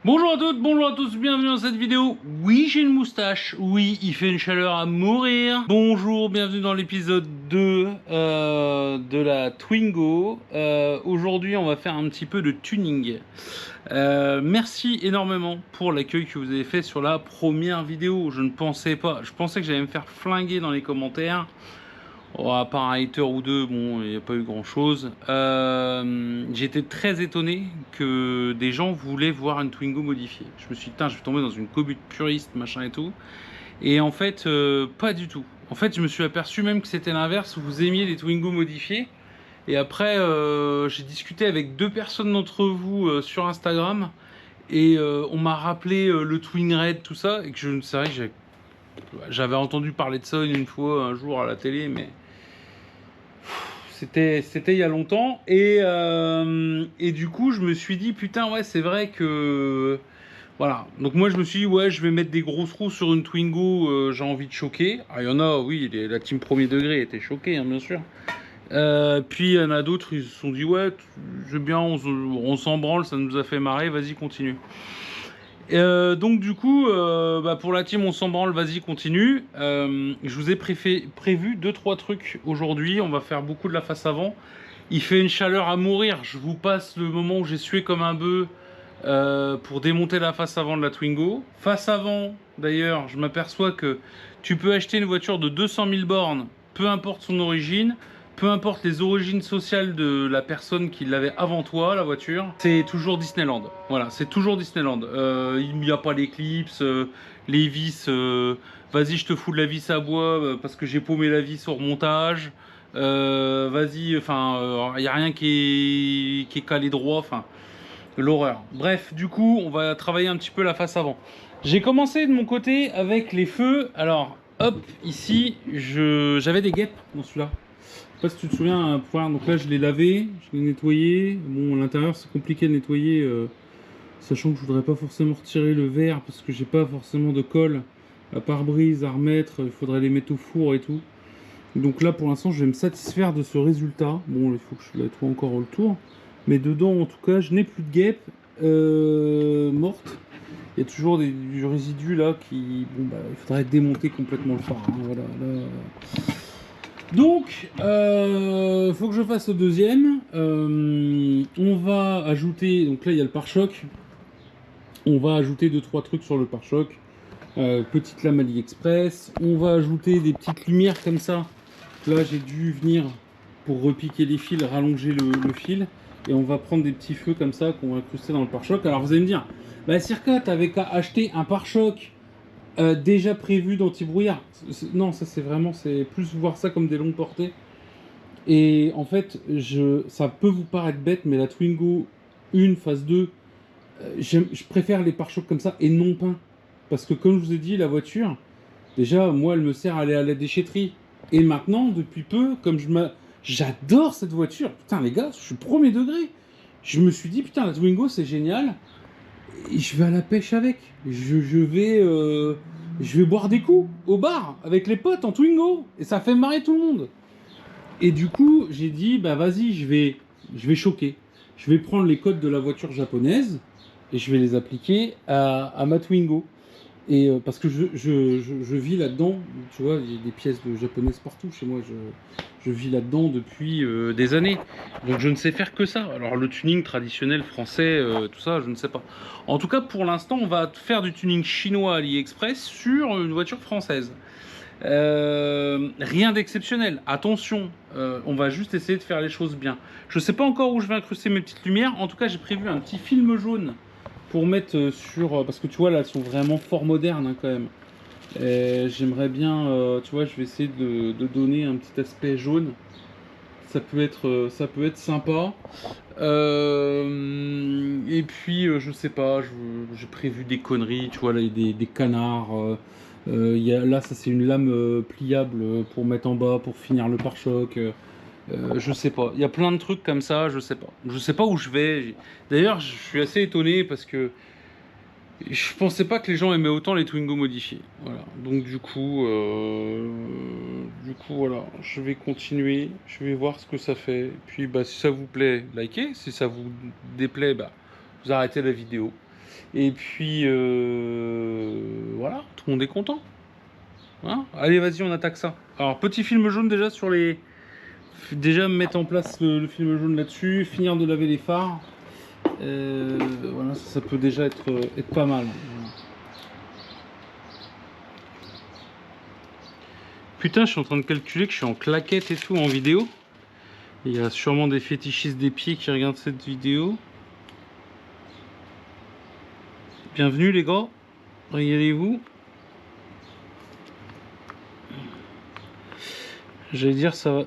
Bonjour à toutes, bonjour à tous, bienvenue dans cette vidéo. Oui, j'ai une moustache, oui, il fait une chaleur à mourir. Bonjour, bienvenue dans l'épisode 2 de la Twingo. Aujourd'hui, on va faire un petit peu de tuning. Merci énormément pour l'accueil que vous avez fait sur la première vidéo. Je pensais que j'allais me faire flinguer dans les commentaires. Oh, à part un hater ou deux, bon, il n'y a pas eu grand chose. J'étais très étonné que des gens voulaient voir une Twingo modifiée. Je me suis dit, putain, je vais tomber dans une commu puriste, machin et tout. Et en fait, pas du tout. En fait, je me suis aperçu même que c'était l'inverse, où vous aimiez les Twingo modifiés. Et après, j'ai discuté avec deux personnes d'entre vous sur Instagram. Et on m'a rappelé le Twin Red, tout ça. Et que c'est vrai que j'avais entendu parler de ça une fois, un jour à la télé, mais c'était il y a longtemps et du coup je me suis dit putain ouais c'est vrai que voilà, donc moi je me suis dit ouais je vais mettre des grosses roues sur une Twingo, j'ai envie de choquer. Ah il y en a, oui, la team premier degré était choquée hein, bien sûr. Puis il y en a d'autres, ils se sont dit ouais je bien, on s'en branle, ça nous a fait marrer, vas-y continue. Donc du coup, pour la team on s'en branle, vas-y continue. Je vous ai prévu 2-3 trucs aujourd'hui. On va faire beaucoup de la face avant. Il fait une chaleur à mourir. Je vous passe le moment où j'ai sué comme un bœuf pour démonter la face avant de la Twingo. Face avant, d'ailleurs, je m'aperçois que tu peux acheter une voiture de 200 000 bornes, peu importe son origine, peu importe les origines sociales de la personne qui l'avait avant toi, la voiture, c'est toujours Disneyland. Voilà, c'est toujours Disneyland. Il n'y a pas l'éclipse, les vis, vas-y, je te fous de la vis à bois parce que j'ai paumé la vis au remontage. Vas-y, enfin, il n'y a rien qui est calé droit, enfin, l'horreur. Bref, du coup, on va travailler un petit peu la face avant. J'ai commencé de mon côté avec les feux. Alors, hop, ici, j'avais des guêpes dans celui-là. Je sais pas si tu te souviens, donc là je l'ai lavé, je l'ai nettoyé. Bon, à l'intérieur c'est compliqué de nettoyer, sachant que je voudrais pas forcément retirer le verre parce que j'ai pas forcément de colle à pare-brise à remettre, il faudrait les mettre au four et tout. Donc là pour l'instant je vais me satisfaire de ce résultat. Bon, il faut que je nettoie encore le tour, mais dedans en tout cas je n'ai plus de guêpes mortes. Il y a toujours du résidu là qui, bon bah il faudrait démonter complètement le phare. Hein, voilà, là. Donc, faut que je fasse le deuxième. On va ajouter, donc là il y a le pare-choc. On va ajouter 2-3 trucs sur le pare-choc. Petite lame AliExpress. On va ajouter des petites lumières comme ça. Là j'ai dû venir pour repiquer les fils, rallonger le fil. Et on va prendre des petits feux comme ça qu'on va incruster dans le pare-choc. Alors vous allez me dire, bah Circa, t'avais qu'à acheter un pare-choc déjà prévu d'anti-brouillard. Non, ça c'est vraiment, c'est plus voir ça comme des longues portées. Et en fait, ça peut vous paraître bête, mais la Twingo 1 phase 2, je préfère les pare-chocs comme ça et non peints. Parce que comme je vous ai dit, la voiture, déjà, moi, elle me sert à aller à la déchetterie. Et maintenant, depuis peu, j'adore cette voiture. Putain, les gars, je suis premier degré. Je me suis dit, putain, la Twingo, c'est génial. Et je vais à la pêche avec. Je vais boire des coups au bar avec les potes en Twingo. Et ça fait marrer tout le monde. Et du coup, j'ai dit, bah vas-y, je vais choquer. Je vais prendre les codes de la voiture japonaise et je vais les appliquer à ma Twingo. Et parce que je vis là-dedans, tu vois, il y a des pièces de japonaises partout chez moi, je vis là-dedans depuis des années. Donc je ne sais faire que ça. Alors le tuning traditionnel français, tout ça, je ne sais pas. En tout cas, pour l'instant, on va faire du tuning chinois AliExpress sur une voiture française. Rien d'exceptionnel, attention, on va juste essayer de faire les choses bien. Je sais pas encore où je vais incruster mes petites lumières, en tout cas j'ai prévu un petit film jaune pour mettre sur, parce que tu vois là elles sont vraiment fort modernes hein, quand même. J'aimerais bien, tu vois, je vais essayer de donner un petit aspect jaune, ça peut être sympa. Et puis je sais pas, j'ai prévu des conneries, tu vois là, des canards. Là, ça c'est une lame pliable pour mettre en bas, pour finir le pare-choc. Je sais pas. Il y a plein de trucs comme ça, je sais pas. Je sais pas où je vais. D'ailleurs, je suis assez étonné parce que je pensais pas que les gens aimaient autant les Twingo modifiés. Voilà. Donc du coup voilà, je vais continuer, je vais voir ce que ça fait. Puis bah si ça vous plaît, likez. Si ça vous déplaît, bah vous arrêtez la vidéo. Et puis voilà, tout le monde est content. Hein, allez, vas-y, on attaque ça. Alors, petit film jaune déjà sur les... Déjà mettre en place le film jaune là-dessus, finir de laver les phares. Voilà, ça peut déjà être pas mal. Voilà. Putain, je suis en train de calculer que je suis en claquette et tout en vidéo. Il y a sûrement des fétichistes des pieds qui regardent cette vidéo. Bienvenue les gars, régalez-vous. J'allais dire, ça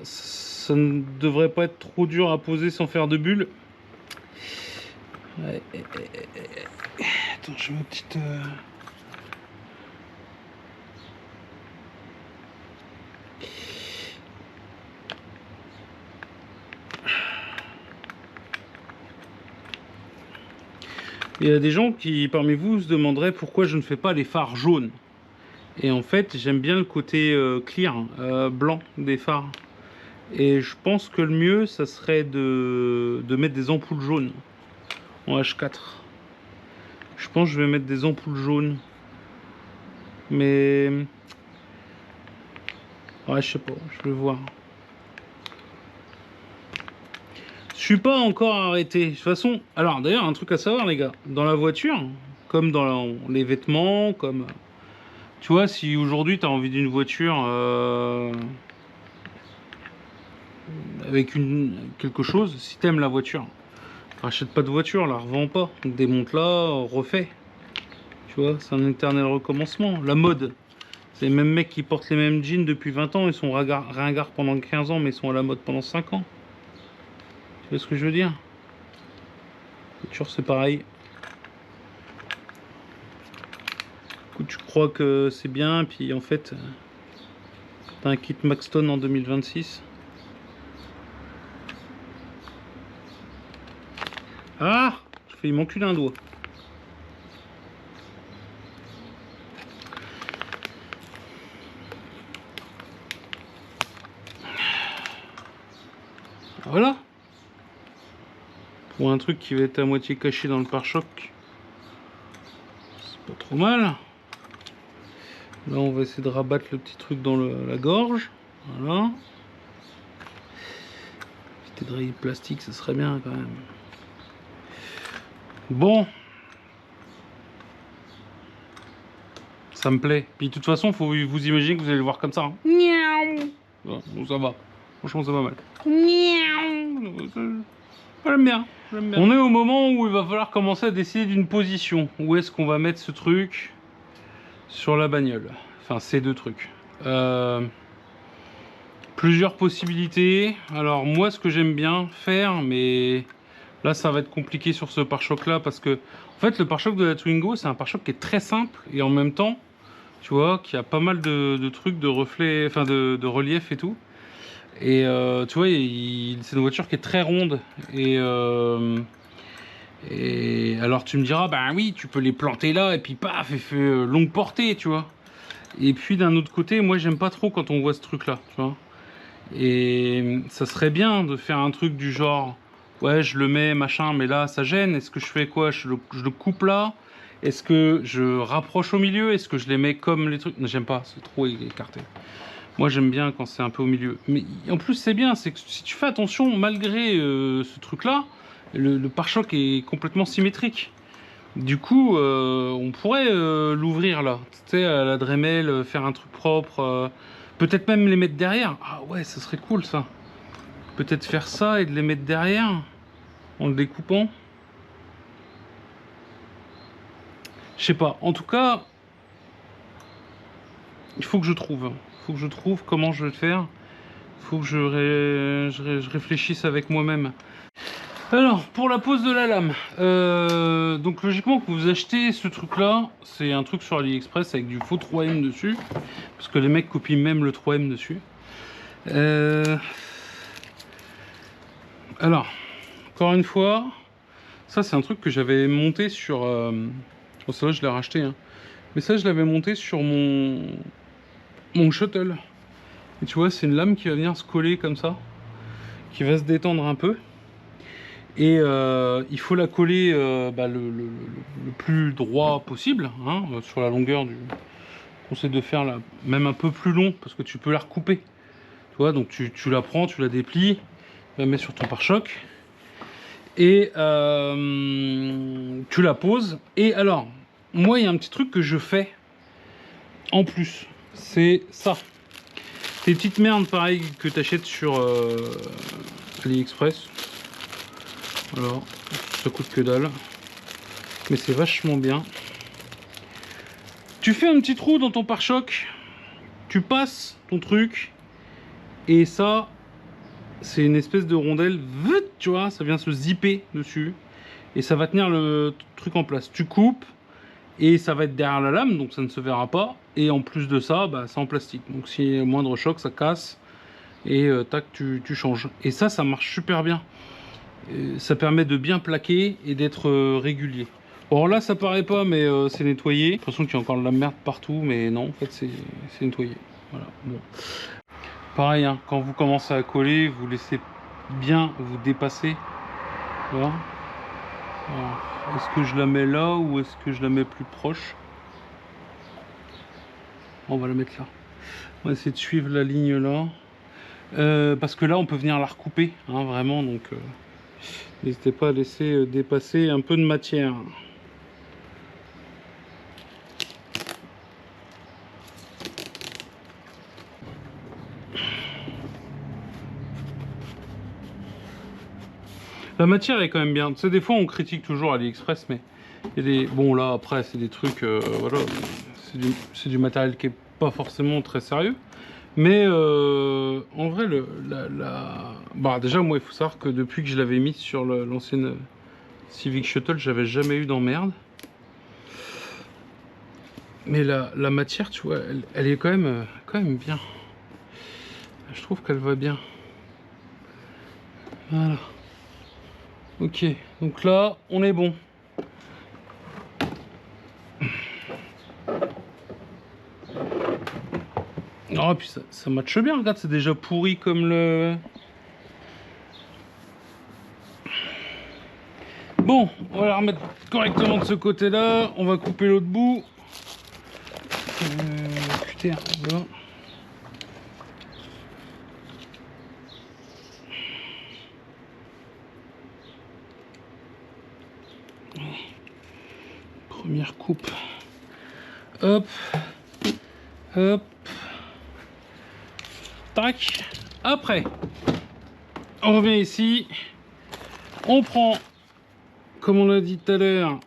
ne devrait pas être trop dur à poser sans faire de bulles. Ouais, attends, j'ai ma petite... Il y a des gens qui, parmi vous, se demanderaient pourquoi je ne fais pas les phares jaunes. Et en fait, j'aime bien le côté clear, blanc des phares. Et je pense que le mieux, ça serait de mettre des ampoules jaunes en H4. Je pense que je vais mettre des ampoules jaunes. Mais... ouais, je sais pas, je vais voir. Je suis pas encore arrêté. De toute façon, alors d'ailleurs, un truc à savoir, les gars. Dans la voiture, comme dans les vêtements, comme... Tu vois, si aujourd'hui tu as envie d'une voiture avec quelque chose, si t'aimes la voiture, rachète pas de voiture, la revends pas, démonte-la, refais. Tu vois, c'est un éternel recommencement. La mode, c'est les mêmes mecs qui portent les mêmes jeans depuis 20 ans, ils sont ringards pendant 15 ans, mais ils sont à la mode pendant 5 ans. Tu vois ce que je veux dire? La voiture, c'est pareil. Tu crois que c'est bien, puis en fait, t'as un kit Maxton en 2026. Ah, j'ai failli m'enculer un doigt. Voilà. Pour un truc qui va être à moitié caché dans le pare-choc, c'est pas trop mal. Là, on va essayer de rabattre le petit truc dans la gorge. Voilà. Petit édrail plastique, ça serait bien quand même. Bon. Ça me plaît. Puis de toute façon, faut vous imaginer que vous allez le voir comme ça. Hein. Miaou. Bon, ça va. Franchement, ça va mal. Miaou. J'aime bien. On est au moment où il va falloir commencer à décider d'une position. Où est-ce qu'on va mettre ce truc sur la bagnole? Enfin, ces deux trucs. Plusieurs possibilités. Alors moi, ce que j'aime bien faire, mais là, ça va être compliqué sur ce pare-choc là, parce que en fait, le pare-choc de la Twingo, c'est un pare-choc qui est très simple et en même temps, tu vois, qui a pas mal de trucs de reflets, enfin de relief et tout. Et tu vois, c'est une voiture qui est très ronde. Et alors tu me diras, bah oui, tu peux les planter là et puis paf, et fait longue portée, tu vois. Et puis d'un autre côté, moi j'aime pas trop quand on voit ce truc là, tu vois. Et ça serait bien de faire un truc du genre, ouais, je le mets, machin, mais là ça gêne. Est-ce que je fais quoi? Je le coupe là? Est-ce que je rapproche au milieu? Est-ce que je les mets comme les trucs? J'aime pas, c'est trop écarté. Moi j'aime bien quand c'est un peu au milieu. Mais en plus c'est bien, c'est que si tu fais attention, malgré ce truc là, le pare-choc est complètement symétrique. Du coup, on pourrait l'ouvrir là, tu sais, à la Dremel, faire un truc propre, peut-être même les mettre derrière. Ah ouais, ça serait cool ça. Peut-être faire ça et de les mettre derrière, en le découpant. Je sais pas, en tout cas, il faut que je trouve. Il faut que je trouve comment je vais le faire. Il faut que je réfléchisse avec moi-même. Alors, pour la pose de la lame, donc logiquement, quand vous achetez ce truc-là, c'est un truc sur AliExpress avec du faux 3M dessus, parce que les mecs copient même le 3M dessus. Alors, encore une fois, ça c'est un truc que j'avais monté sur... oh, ça va, je l'ai racheté, hein. Mais ça, je l'avais monté sur mon shuttle. Et tu vois, c'est une lame qui va venir se coller comme ça, qui va se détendre un peu. Et il faut la coller le plus droit possible, hein, sur la longueur du... On conseille de faire là, même un peu plus long, parce que tu peux la recouper. Tu vois, donc tu la prends, tu la déplies, tu la mets sur ton pare-choc, et tu la poses. Et alors, moi, il y a un petit truc que je fais en plus, c'est ça. Ces petites merdes pareilles que tu achètes sur AliExpress. Alors, ça coûte que dalle, mais c'est vachement bien. Tu fais un petit trou dans ton pare-choc, tu passes ton truc, et ça, c'est une espèce de rondelle, tu vois, ça vient se zipper dessus, et ça va tenir le truc en place. Tu coupes, et ça va être derrière la lame, donc ça ne se verra pas, et en plus de ça, bah, c'est en plastique. Donc s'il y a moindre choc, ça casse, et tac, tu changes. Et ça marche super bien. Ça permet de bien plaquer et d'être régulier. Bon là ça paraît pas, mais c'est nettoyé. J'ai l'impression qu'il y a encore de la merde partout, mais non, en fait c'est nettoyé. Voilà. Bon. Pareil, hein, quand vous commencez à coller, vous laissez bien vous dépasser. Voilà. Est-ce que je la mets là ou est-ce que je la mets plus proche? On va la mettre là. On va essayer de suivre la ligne là. Parce que là on peut venir la recouper, hein, vraiment, donc n'hésitez pas à laisser dépasser un peu de matière. La matière est quand même bien. Tu sais, des fois on critique toujours AliExpress, mais il y a des... Bon là après c'est des trucs, voilà, c'est du matériel qui est pas forcément très sérieux. Mais en vrai, bah, déjà moi il faut savoir que depuis que je l'avais mis sur l'ancienne Civic Shuttle, j'avais jamais eu d'emmerde. Mais la matière, tu vois, elle est quand même bien. Je trouve qu'elle va bien. Voilà. Ok, donc là, on est bon. Oh, puis ça matche bien, regarde, c'est déjà pourri comme le... Bon, on va la remettre correctement de ce côté-là. On va couper l'autre bout. Putain, voilà. Première coupe. Hop. Hop. Tac. Après, on revient ici. On prend, comme on l'a dit tout à l'heure,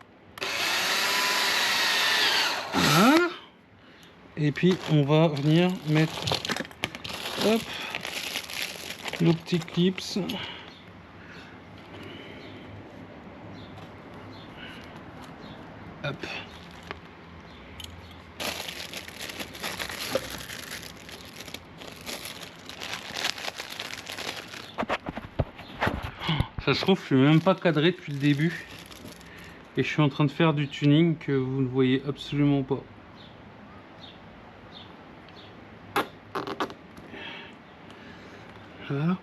voilà. Et puis on va venir mettre, hop, nos petits clips. Hop. Ça se trouve, je suis même pas cadré depuis le début. Et je suis en train de faire du tuning que vous ne voyez absolument pas. Voilà.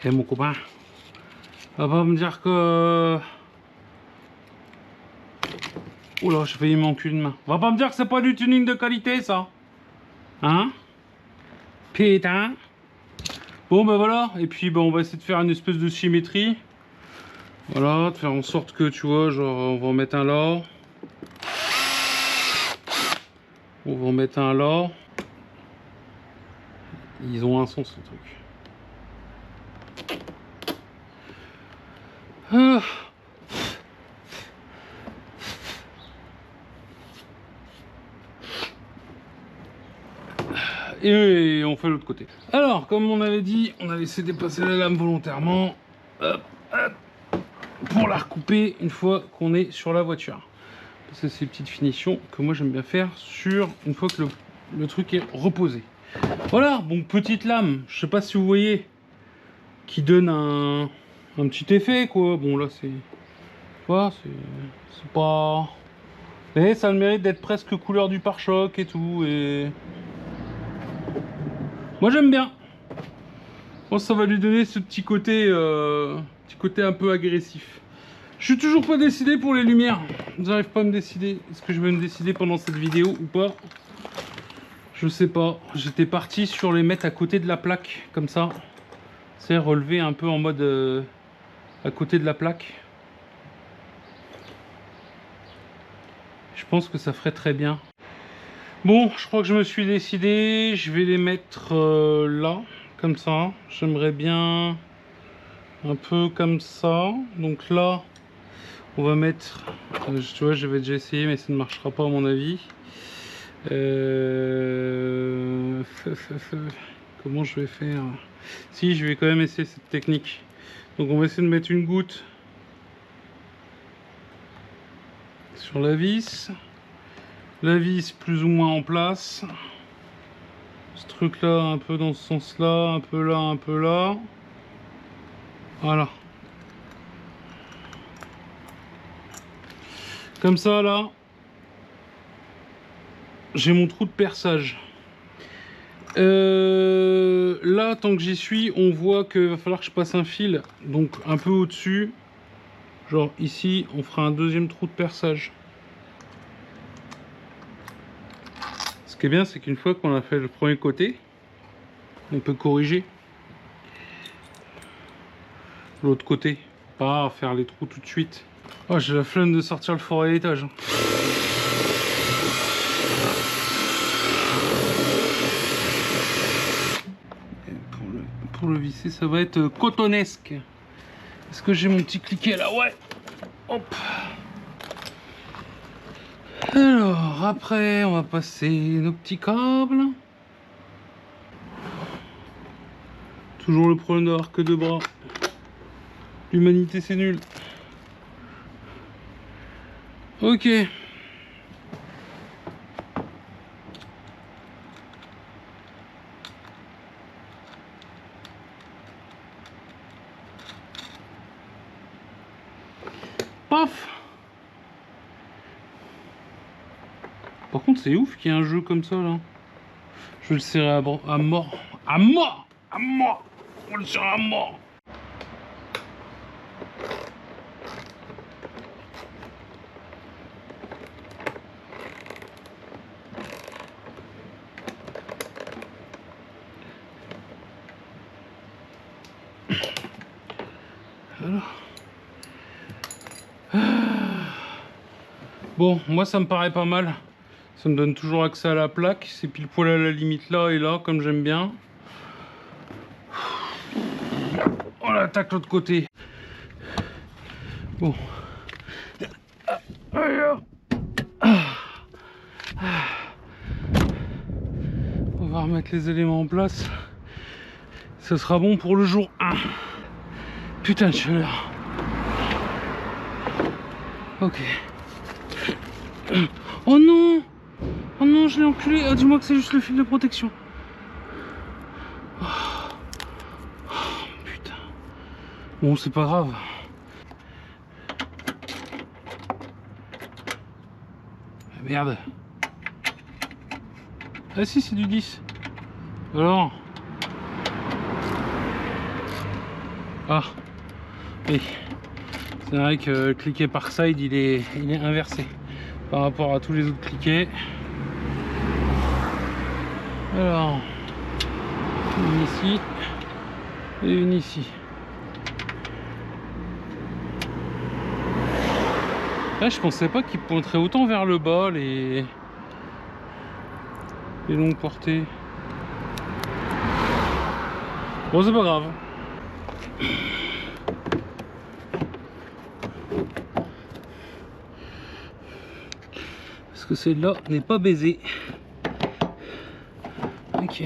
Et mon copain, va pas me dire que... Oula, j'ai failli m'enculer une main. Va pas me dire que c'est pas du tuning de qualité, ça. Hein? Putain. Bon, ben voilà. Et puis, ben, on va essayer de faire une espèce de symétrie. Voilà, de faire en sorte que, tu vois, genre, on va en mettre un là. On va en mettre un là. Ils ont un sens, ce truc. Ah. Et on fait l'autre côté. Alors, comme on avait dit, on a laissé dépasser la lame volontairement. Hop, hop, pour la recouper une fois qu'on est sur la voiture. C'est ces petites finitions que moi j'aime bien faire sur une fois que le truc est reposé. Voilà, bon, petite lame, je sais pas si vous voyez, qui donne un petit effet, quoi. Bon, là, c'est... Voilà, c'est pas... Mais ça a le mérite d'être presque couleur du pare-choc et tout, et... Moi, j'aime bien. pense que ça va lui donner ce petit côté un peu agressif. Je suis toujours pas décidé pour les lumières. J'arrive pas à me décider. Est-ce que je vais me décider pendant cette vidéo ou pas? Je sais pas. J'étais parti sur les mettre à côté de la plaque, comme ça. C'est relevé un peu en mode à côté de la plaque. Je pense que ça ferait très bien. Bon, je crois que je me suis décidé. Je vais les mettre là, comme ça. J'aimerais bien un peu comme ça. Donc là, on va mettre... tu vois, j'avais déjà essayé, mais ça ne marchera pas à mon avis. Comment je vais faire? Si, je vais quand même essayer cette technique. Donc on va essayer de mettre une goutte sur la vis plus ou moins en place, ce truc là un peu dans ce sens là, un peu là, un peu là, voilà, comme ça là j'ai mon trou de perçage. Là tant que j'y suis, on voit qu'il va falloir que je passe un fil donc un peu au dessus, genre ici on fera un deuxième trou de perçage. Ce qui est bien, c'est qu'une fois qu'on a fait le premier côté, on peut corriger l'autre côté, pas faire les trous tout de suite. Oh, j'ai la flemme de sortir le four à l'étage. Pour le visser, ça va être cotonesque. Est-ce que j'ai mon petit cliquet là? Ouais. Hop. Alors, après, on va passer nos petits câbles. Toujours le problème d'avoir que deux bras. L'humanité, c'est nul. Ok. Paf. Par contre, c'est ouf qu'il y ait un jeu comme ça, là. Je vais le serrer à mort. À mort. À mort. On le serre à mort. Alors. Bon, moi ça me paraît pas mal. Ça me donne toujours accès à la plaque. C'est pile poil à la limite là et là, comme j'aime bien. On attaque l'autre côté. Bon. On va remettre les éléments en place. Ce sera bon pour le jour 1. Putain de chaleur. Ok. Oh non! Oh non, je l'ai enculé. Ah, dis-moi que c'est juste le fil de protection. Oh. Oh, putain. Bon, c'est pas grave. Ah, merde. Ah si, c'est du 10. Alors. Ah. Oui. C'est vrai que le cliquet par side, il est inversé par rapport à tous les autres cliquets. Alors, une ici et une ici. Là, je pensais pas qu'ils pointeraient autant vers le bas les longues portées. Bon, c'est pas grave. Parce que celle-là n'est pas baisée. Ok.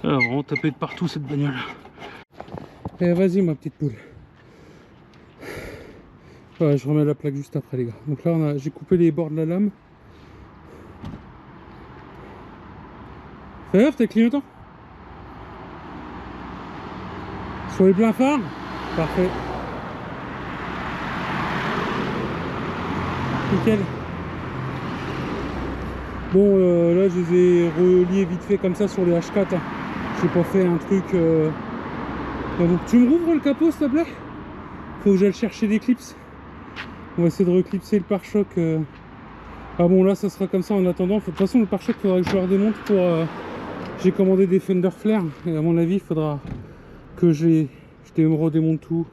Alors, on va taper de partout cette bagnole. Eh, vas-y ma petite poule. Ouais, je remets la plaque juste après les gars. Donc là j'ai coupé les bords de la lame. Fais gaffe, t'as clignotant sur les pleins phares. Parfait. Nickel. Bon, là je les ai reliés vite fait comme ça sur les H4. Hein. J'ai pas fait un truc... Bon, tu me rouvres le capot s'il te plaît? Faut que j'aille chercher des clips. On va essayer de reclipser le pare-choc. Ah bon, là ça sera comme ça en attendant. De toute façon, le pare-choc, il faudra que je le redémonte pour... J'ai commandé des fender flares. Et à mon avis, il faudra que je redémonte tout.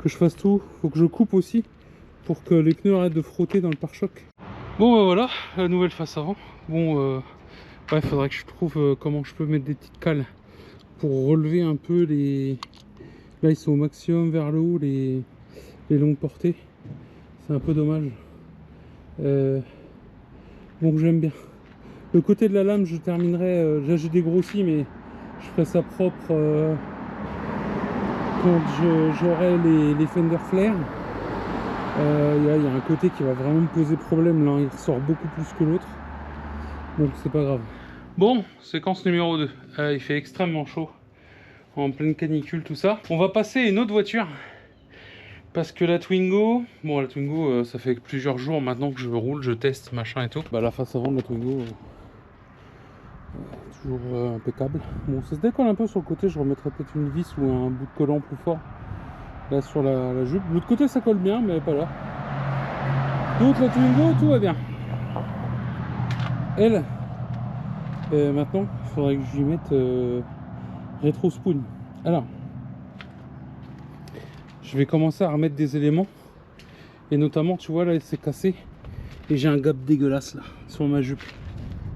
Que je fasse tout. Faut que je coupe aussi pour que les pneus arrêtent de frotter dans le pare-choc. Bon, voilà, la nouvelle face avant. Bon, ouais, il faudrait que je trouve comment je peux mettre des petites cales pour relever un peu les... Là, ils sont au maximum vers le haut, les longues portées. C'est un peu dommage. Bon, j'aime bien. Le côté de la lame, je terminerai. Là, j'ai dégrossi, mais je ferai ça propre quand j'aurai les fender flares. Il y a un côté qui va vraiment me poser problème là, il ressort beaucoup plus que l'autre, donc c'est pas grave. Bon, séquence numéro 2, il fait extrêmement chaud, en pleine canicule tout ça. On va passer à une autre voiture, parce que la Twingo, bon la Twingo ça fait plusieurs jours maintenant que je roule, je teste machin et tout. Bah la face avant de la Twingo, toujours impeccable. Bon ça se décolle un peu sur le côté, je remettrai peut-être une vis ou un bout de collant plus fort. Là sur la jupe, de l'autre côté ça colle bien mais pas là. Donc la Twingo tout va bien. Elle, maintenant il faudrait que je lui mette rétro spoon. Alors je vais commencer à remettre des éléments et notamment tu vois là il s'est cassé et j'ai un gap dégueulasse là sur ma jupe.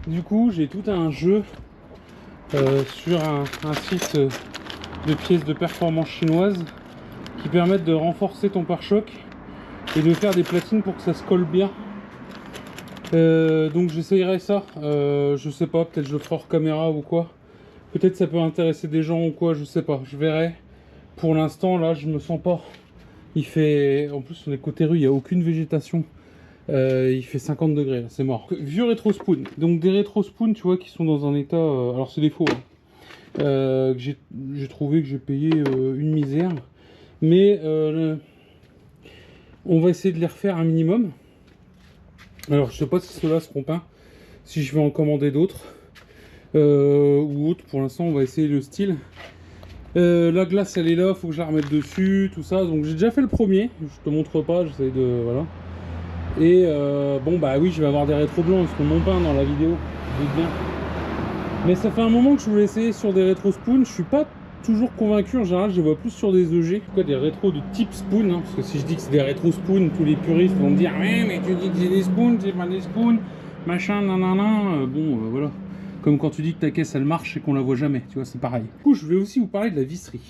Du coup j'ai tout un jeu sur un site de pièces de performance chinoises qui permettent de renforcer ton pare-choc et de faire des platines pour que ça se colle bien. Donc j'essayerai ça, je sais pas, peut-être je le ferai hors caméra ou quoi. Peut-être ça peut intéresser des gens ou quoi, je sais pas, je verrai. Pour l'instant là je me sens pas. Il fait, en plus on est côté rue, il n'y a aucune végétation. Il fait 50 degrés là, c'est mort. Vieux rétro spoon, donc des rétro spoons tu vois qui sont dans un état, alors c'est des faux. Hein. Que j'ai trouvé que j'ai payé une misère. Mais on va essayer de les refaire un minimum. Alors je sais pas si ceux-là seront peints, si je vais en commander d'autres ou autres. Pour l'instant on va essayer le style. La glace elle est là, faut que je la remette dessus, tout ça. Donc j'ai déjà fait le premier, je te montre pas, j'essaie de... voilà. Et bon bah oui je vais avoir des rétros blancs, ils seront non peints dans la vidéo, je dis bien. Mais ça fait un moment que je voulais essayer sur des rétro spoons, je suis pas toujours convaincu, en général je les vois plus sur des EG. Quoi, des rétros de type spoon, hein, parce que si je dis que c'est des rétro spoons, tous les puristes vont me dire ouais mais tu dis que c'est des spoons, c'est pas des spoons, machin, nanana, bon voilà. Comme quand tu dis que ta caisse elle marche et qu'on la voit jamais, tu vois, c'est pareil. Du coup je vais aussi vous parler de la visserie.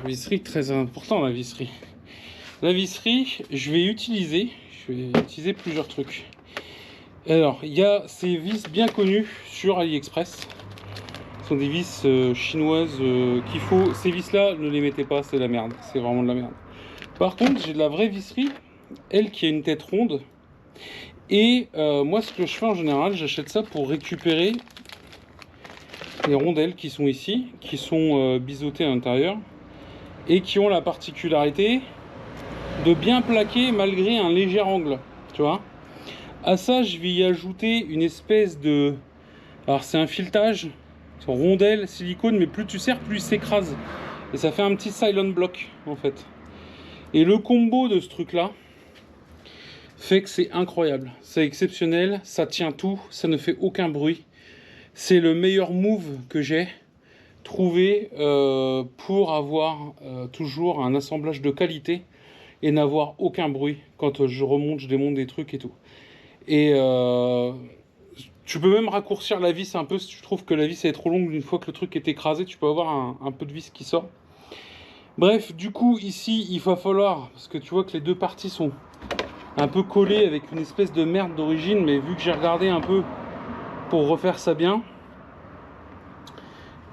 La visserie, très important la visserie. La visserie, je vais utiliser plusieurs trucs. Alors, il y a ces vis bien connues sur AliExpress. Ce sont des vis chinoises qu'il faut... Ces vis-là, ne les mettez pas, c'est de la merde. C'est vraiment de la merde. Par contre, j'ai de la vraie visserie, elle qui a une tête ronde. Et moi, ce que je fais en général, j'achète ça pour récupérer les rondelles qui sont ici, qui sont biseautées à l'intérieur, et qui ont la particularité de bien plaquer malgré un léger angle, tu vois. À ça, je vais y ajouter une espèce de... Alors, c'est un filetage, c'est rondelle, silicone, mais plus tu serres, plus il s'écrase. Et ça fait un petit silent block, en fait. Et le combo de ce truc-là fait que c'est incroyable. C'est exceptionnel, ça tient tout, ça ne fait aucun bruit. C'est le meilleur move que j'ai trouvé pour avoir toujours un assemblage de qualité et n'avoir aucun bruit quand je remonte, je démonte des trucs et tout. Et tu peux même raccourcir la vis un peu si tu trouves que la vis est trop longue. Une fois que le truc est écrasé, tu peux avoir un peu de vis qui sort. Bref, du coup ici il va falloir, parce que tu vois que les deux parties sont un peu collées avec une espèce de merde d'origine, mais vu que j'ai regardé un peu pour refaire ça bien,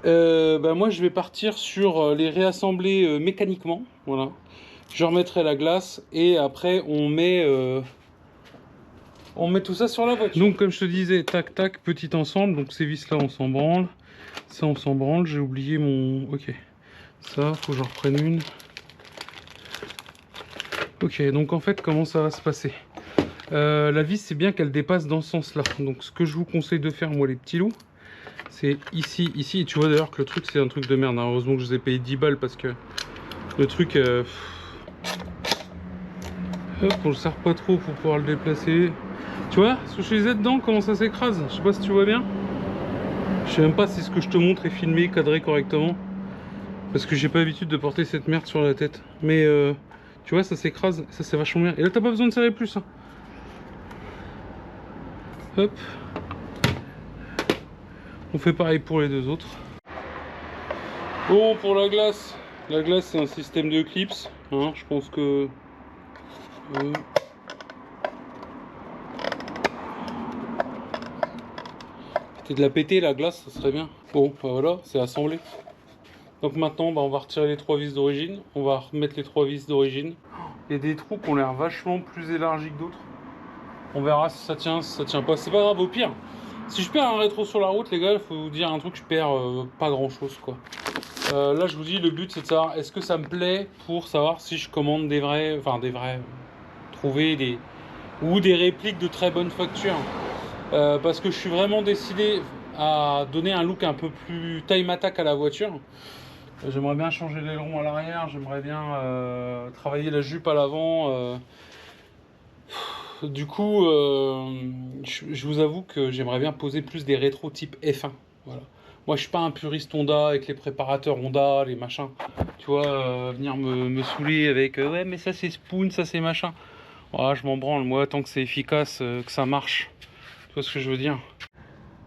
bah moi je vais partir sur les réassembler mécaniquement. Voilà, je remettrai la glace et après on met tout ça sur la voiture. Donc comme je te disais, tac tac, petit ensemble. Donc ces vis là on s'en branle, ça on s'en branle. J'ai oublié mon... ok, ça faut que j'en reprenne une. Ok, donc en fait comment ça va se passer? La vis, c'est bien qu'elle dépasse dans ce sens-là. Donc ce que je vous conseille de faire, moi les petits loups, c'est ici, ici. Et tu vois d'ailleurs que le truc, c'est un truc de merde. Hein. Heureusement que je vous ai payé 10 balles parce que le truc... Hop, on le serre pas trop pour pouvoir le déplacer. Tu vois, ce que je faisais dedans, comment ça s'écrase? Je sais pas si tu vois bien. Je sais même pas si ce que je te montre est filmé, cadré correctement. Parce que j'ai pas l'habitude de porter cette merde sur la tête. Mais tu vois, ça s'écrase, ça c'est vachement bien. Et là, t'as pas besoin de serrer plus. Hein. Hop. On fait pareil pour les deux autres. Bon, pour la glace c'est un système de clips. Hein, je pense que... de la péter la glace, ça serait bien. Bon, bah voilà, c'est assemblé. Donc maintenant, bah, on va retirer les 3 vis d'origine. On va remettre les 3 vis d'origine. Il y a des trous qui ont l'air vachement plus élargis que d'autres. On verra si ça tient pas. C'est pas grave, au pire. Si je perds un rétro sur la route, les gars, il faut vous dire un truc, je perds pas grand chose, quoi. Là, je vous dis, le but c'est de savoir est-ce que ça me plaît pour savoir si je commande des vrais, trouver des ou des répliques de très bonne facture. Parce que je suis vraiment décidé à donner un look un peu plus time attack à la voiture. J'aimerais bien changer l'aileron à l'arrière, j'aimerais bien travailler la jupe à l'avant. Du coup, je vous avoue que j'aimerais bien poser plus des rétros type F1. Voilà. Moi, je suis pas un puriste Honda avec les préparateurs Honda, les machins. Tu vois, venir me saouler avec ouais, mais ça c'est spoon, ça c'est machin. Voilà, je m'en branle. Moi, tant que c'est efficace, que ça marche. Tu vois ce que je veux dire?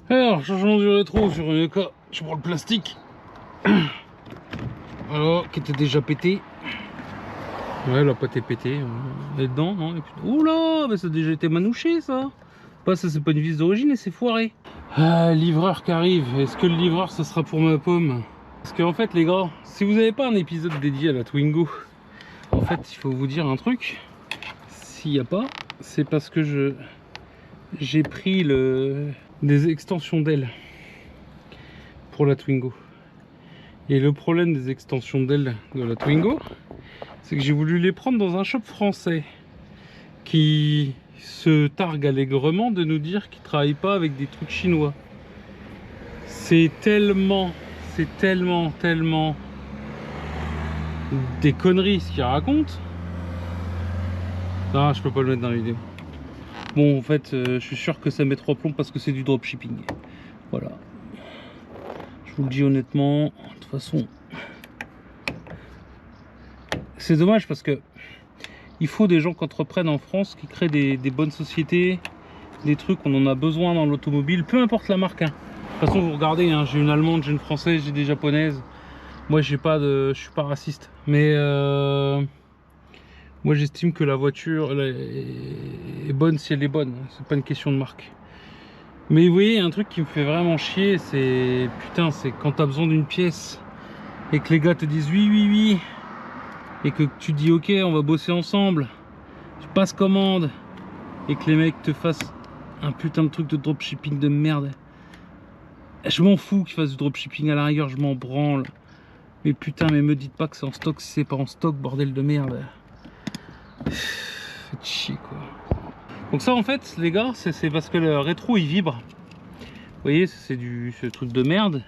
Alors, changement du rétro sur une cas. Je prends le plastique. Alors, qui était déjà pété. Ouais, elle a pas été pétée. Elle est dedans, non? Oula, mais ça a déjà été manouché, ça. Bah, ça, c'est pas une vis d'origine et c'est foiré. Ah, livreur qui arrive. Est-ce que le livreur, ça sera pour ma pomme? Parce qu'en fait, les gars, si vous n'avez pas un épisode dédié à la Twingo, en fait, il faut vous dire un truc. S'il n'y a pas, c'est parce que j'ai pris des extensions d'ailes pour la Twingo. Et le problème des extensions d'ailes de la Twingo, c'est que j'ai voulu les prendre dans un shop français qui se targue allègrement de nous dire qu'il ne travaille pas avec des trucs chinois. C'est tellement des conneries ce qu'ils racontent. Ah, je peux pas le mettre dans la vidéo. Bon, en fait, je suis sûr que ça met 3 plombs parce que c'est du dropshipping. Voilà. Je vous le dis honnêtement. De toute façon, c'est dommage parce que il faut des gens qui entreprennent en France, qui créent des bonnes sociétés, des trucs, on en a besoin dans l'automobile, peu importe la marque. Hein. De toute façon, vous regardez, hein, j'ai une allemande, j'ai une française, j'ai des japonaises. Moi, je suis pas raciste, mais moi, j'estime que la voiture est bonne si elle est bonne. C'est pas une question de marque. Mais vous voyez, un truc qui me fait vraiment chier, c'est putain, c'est quand t'as besoin d'une pièce et que les gars te disent oui, oui, oui, et que tu dis ok, on va bosser ensemble, tu passes commande et que les mecs te fassent un putain de truc de dropshipping de merde. Je m'en fous qu'ils fassent du dropshipping, à la rigueur, je m'en branle. Mais putain, mais me dites pas que c'est en stock si c'est pas en stock, bordel de merde. Faites chier quoi. Donc ça en fait les gars, c'est parce que le rétro il vibre. Vous voyez, c'est ce truc de merde.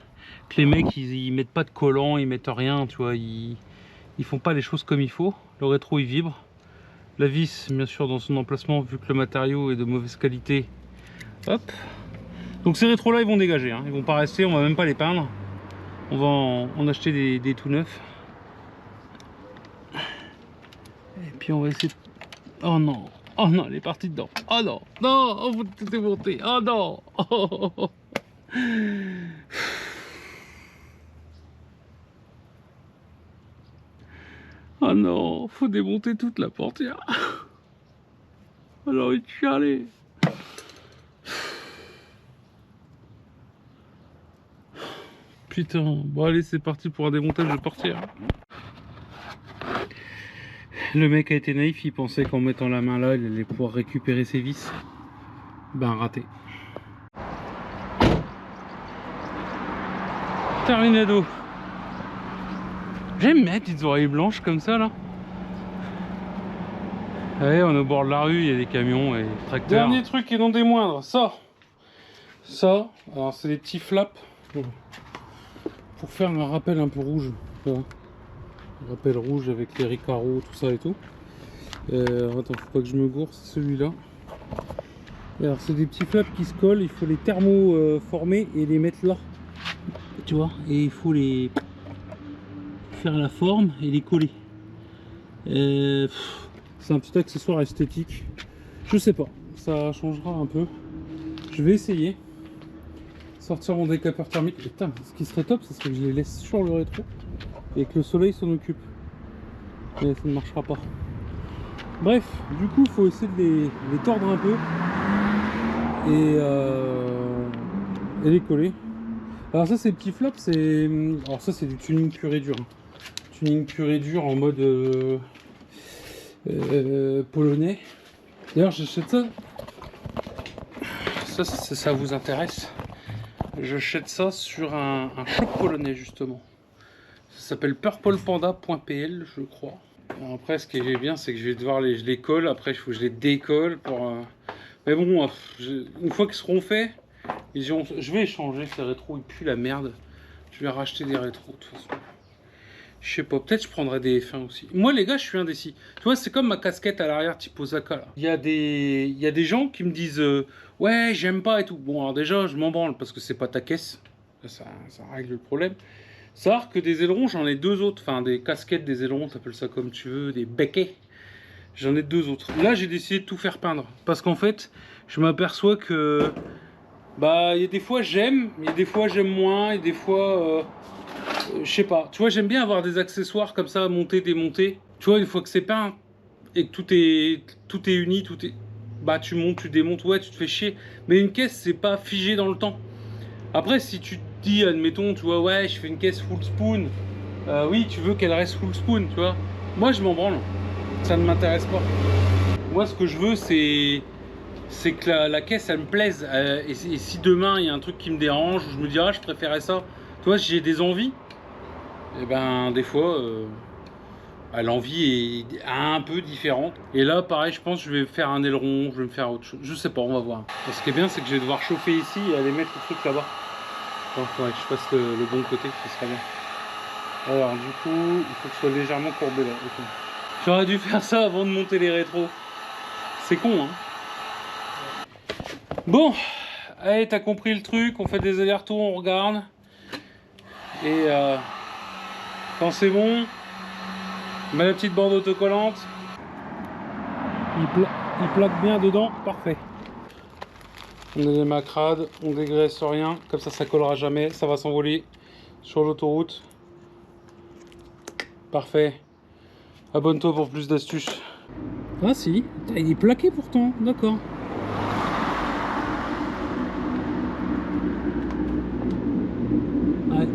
Que les mecs ils mettent pas de collant, ils mettent rien, tu vois, ils font pas les choses comme il faut. Le rétro il vibre. La vis bien sûr dans son emplacement vu que le matériau est de mauvaise qualité. Hop. Donc ces rétros là ils vont dégager, hein. Ils vont pas rester, on va même pas les peindre. On va en acheter des tout neufs. Et puis on va essayer de... Oh non, oh non, elle est partie dedans. Oh non, non, oh, faut tout démonter. Oh non. Oh, oh, oh. Oh non, faut démonter toute la portière. J'ai envie de chialer. Putain, bon allez, c'est parti pour un démontage de portière. Le mec a été naïf, il pensait qu'en mettant la main là, il allait pouvoir récupérer ses vis. Ben raté. Terminado. J'aime mettre des oreilles blanches comme ça là. Allez, on est au bord de la rue, il y a des camions et des tracteurs. Dernier truc et non des moindres, ça, alors c'est des petits flaps pour faire un rappel un peu rouge. Voilà. Un rappel rouge avec les ricaros, tout ça et tout. Attends, faut pas que je me gourre, c'est celui-là. Alors c'est des petits flaps qui se collent, il faut les thermoformer et les mettre là. Tu vois, et il faut les faire la forme et les coller. C'est un petit accessoire esthétique. Je sais pas, ça changera un peu. Je vais essayer. Sortir mon décapeur thermique. Putain, ce qui serait top, ce serait que je les laisse sur le rétro et que le soleil s'en occupe. Mais ça ne marchera pas. Bref, du coup, il faut essayer de les tordre un peu et les coller. Alors ça, ces petits flaps, c'est... Alors ça, c'est du tuning pur et dur. Tuning pur et dur en mode polonais. D'ailleurs, j'achète ça. Ça vous intéresse? J'achète ça sur un shop polonais, justement. Ça s'appelle purplepanda.pl, je crois. Alors après, ce qui est bien, c'est que je vais devoir je les colle. Après, il faut que je les décolle pour... Mais bon, une fois qu'ils seront faits, je vais échanger ces rétros. Ils puent la merde. Je vais racheter des rétros, de toute façon. Je sais pas, peut-être je prendrai des F1 aussi. Moi, les gars, je suis indécis. Tu vois, c'est comme ma casquette à l'arrière type Osaka, là. Il y a des gens qui me disent ouais, j'aime pas et tout. Bon, alors déjà, je m'en branle parce que c'est pas ta caisse. Ça règle le problème. Savoir que des ailerons, j'en ai deux autres. Enfin, des casquettes, des ailerons, t'appelles ça comme tu veux, des beckets. J'en ai deux autres. Là, j'ai décidé de tout faire peindre. Parce qu'en fait, je m'aperçois que... Bah, il y a des fois, j'aime. Il y a des fois, j'aime moins. Et des fois... je sais pas, tu vois, j'aime bien avoir des accessoires comme ça, monter, démonter. Tu vois, une fois que c'est peint et que tout est uni, tout est... Bah, tu montes, tu démontes, ouais, tu te fais chier. Mais une caisse, c'est pas figé dans le temps. Après, si tu te dis, admettons, tu vois, ouais, je fais une caisse full spoon. Oui, tu veux qu'elle reste full spoon, tu vois. Moi, je m'en branle. Ça ne m'intéresse pas. Moi, ce que je veux, c'est que la caisse, elle me plaise. Et si demain, il y a un truc qui me dérange, je me dis, ah, je préférais ça. Tu vois, si j'ai des envies, et ben des fois, l'envie est un peu différente. Et là, pareil, je pense que je vais faire un aileron, je vais me faire autre chose. Je sais pas, on va voir. Ce qui est bien, c'est que je vais devoir chauffer ici et aller mettre le truc là-bas. Donc, il faudrait que je fasse le bon côté, ce serait bien. Alors, du coup, il faut que ce soit légèrement courbé là. Okay. J'aurais dû faire ça avant de monter les rétros. C'est con, hein. Bon, allez, t'as compris le truc. On fait des allers-retours, on regarde. Et quand c'est bon, on met la petite bande autocollante. Il plaque bien dedans, parfait. On a les macrades, on dégraisse rien, comme ça collera jamais, ça va s'envoler sur l'autoroute. Parfait. Abonne-toi pour plus d'astuces. Ah si, il est plaqué pourtant, d'accord. Ouais.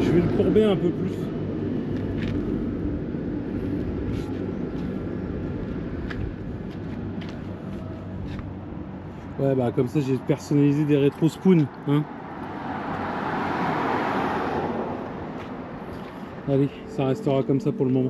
Je vais le courber un peu plus. Ouais, bah comme ça j'ai personnalisé des rétro spoons, hein. Allez, ça restera comme ça pour le moment.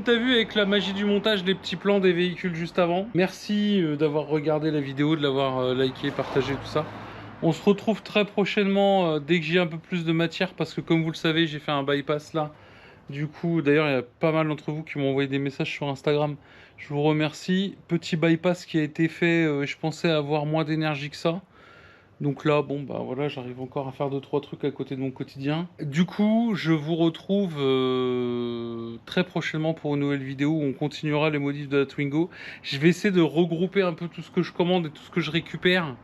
tu as vu avec la magie du montage, les petits plans des véhicules juste avant. Merci d'avoir regardé la vidéo, de l'avoir liké, partagé, tout ça. On se retrouve très prochainement dès que j'ai un peu plus de matière parce que comme vous le savez, j'ai fait un bypass là. Du coup, d'ailleurs, il y a pas mal d'entre vous qui m'ont envoyé des messages sur Instagram. Je vous remercie. Petit bypass qui a été fait, je pensais avoir moins d'énergie que ça. Donc là, bon, bah voilà, j'arrive encore à faire 2-3 trucs à côté de mon quotidien. Du coup, je vous retrouve très prochainement pour une nouvelle vidéo où on continuera les modifs de la Twingo. Je vais essayer de regrouper un peu tout ce que je commande et tout ce que je récupère.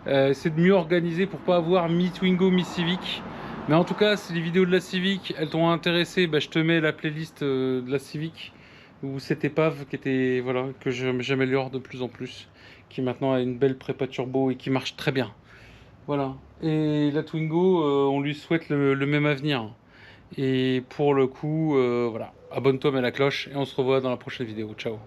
Essayer de mieux organiser pour pas avoir mi-Twingo, mi-Civic. Mais en tout cas, si les vidéos de la Civic, elles t'ont intéressé, bah, je te mets la playlist de la Civic. Ou cette épave qui était, voilà, que j'améliore de plus en plus. Qui maintenant a une belle prépa turbo et qui marche très bien. Voilà. Et la Twingo, on lui souhaite le même avenir. Et pour le coup, voilà. Abonne-toi, mets la cloche et on se revoit dans la prochaine vidéo. Ciao.